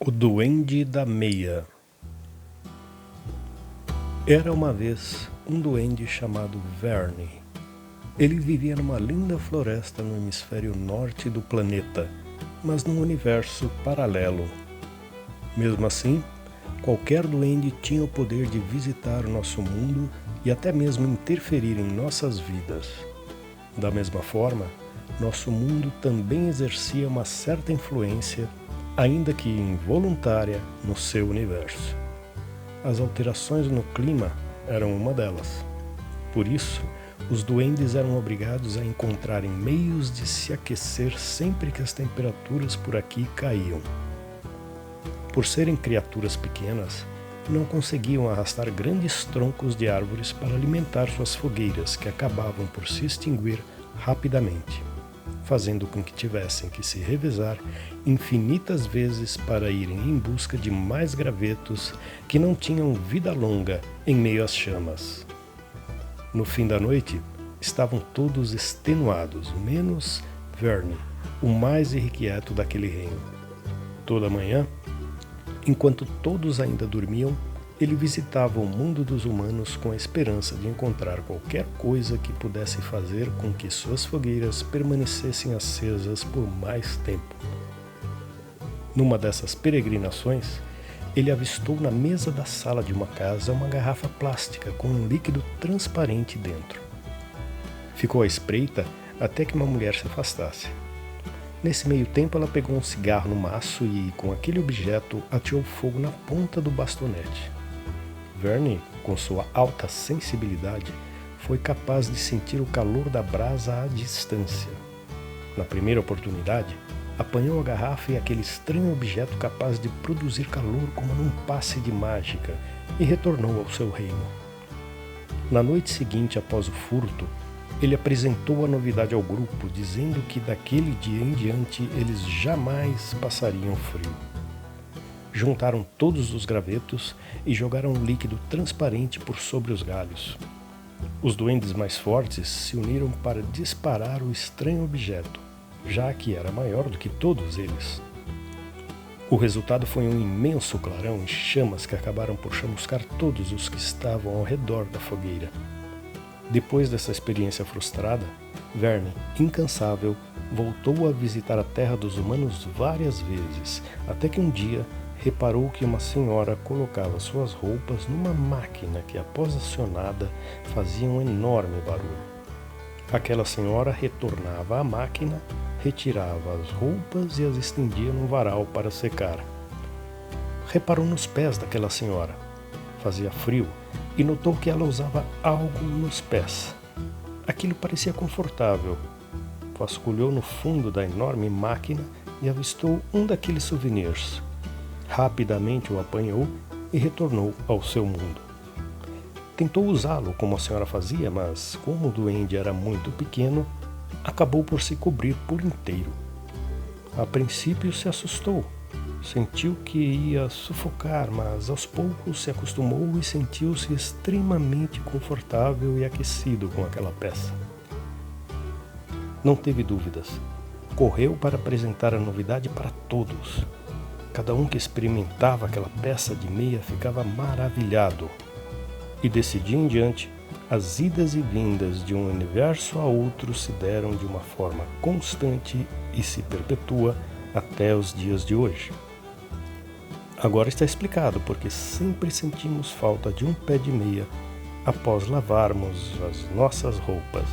O Duende da Meia. Era uma vez um duende chamado Verne. Ele vivia numa linda floresta no hemisfério norte do planeta, mas num universo paralelo. Mesmo assim, qualquer duende tinha o poder de visitar o nosso mundo e até mesmo interferir em nossas vidas. Da mesma forma, nosso mundo também exercia uma certa influência, ainda que involuntária, no seu universo. As alterações no clima eram uma delas. Por isso, os duendes eram obrigados a encontrarem meios de se aquecer sempre que as temperaturas por aqui caíam. Por serem criaturas pequenas, não conseguiam arrastar grandes troncos de árvores para alimentar suas fogueiras, que acabavam por se extinguir rapidamente, fazendo com que tivessem que se revezar infinitas vezes para irem em busca de mais gravetos que não tinham vida longa em meio às chamas. No fim da noite, estavam todos extenuados, menos Verne, o mais irrequieto daquele reino. Toda manhã, enquanto todos ainda dormiam, ele visitava o mundo dos humanos com a esperança de encontrar qualquer coisa que pudesse fazer com que suas fogueiras permanecessem acesas por mais tempo. Numa dessas peregrinações, ele avistou na mesa da sala de uma casa uma garrafa plástica com um líquido transparente dentro. Ficou à espreita até que uma mulher se afastasse. Nesse meio tempo, ela pegou um cigarro no maço e, com aquele objeto, ateou fogo na ponta do bastonete. Verne, com sua alta sensibilidade, foi capaz de sentir o calor da brasa à distância. Na primeira oportunidade, apanhou a garrafa e aquele estranho objeto capaz de produzir calor como num passe de mágica e retornou ao seu reino. Na noite seguinte, após o furto, ele apresentou a novidade ao grupo, dizendo que daquele dia em diante eles jamais passariam frio. Juntaram todos os gravetos e jogaram um líquido transparente por sobre os galhos. Os duendes mais fortes se uniram para disparar o estranho objeto, já que era maior do que todos eles. O resultado foi um imenso clarão e chamas que acabaram por chamuscar todos os que estavam ao redor da fogueira. Depois dessa experiência frustrada, Verne, incansável, voltou a visitar a terra dos humanos várias vezes, até que um dia reparou que uma senhora colocava suas roupas numa máquina que, após acionada, fazia um enorme barulho. Aquela senhora retornava à máquina, retirava as roupas e as estendia num varal para secar. Reparou nos pés daquela senhora. Fazia frio e notou que ela usava algo nos pés. Aquilo parecia confortável. Vasculhou no fundo da enorme máquina e avistou um daqueles souvenirs. Rapidamente o apanhou e retornou ao seu mundo. Tentou usá-lo como a senhora fazia, mas como o duende era muito pequeno, acabou por se cobrir por inteiro. A princípio se assustou. Sentiu que ia sufocar, mas aos poucos se acostumou e sentiu-se extremamente confortável e aquecido com aquela peça. Não teve dúvidas. Correu para apresentar a novidade para todos. Cada um que experimentava aquela peça de meia ficava maravilhado. E desse dia em diante, as idas e vindas de um universo a outro se deram de uma forma constante e se perpetua até os dias de hoje. Agora está explicado porque sempre sentimos falta de um pé de meia após lavarmos as nossas roupas.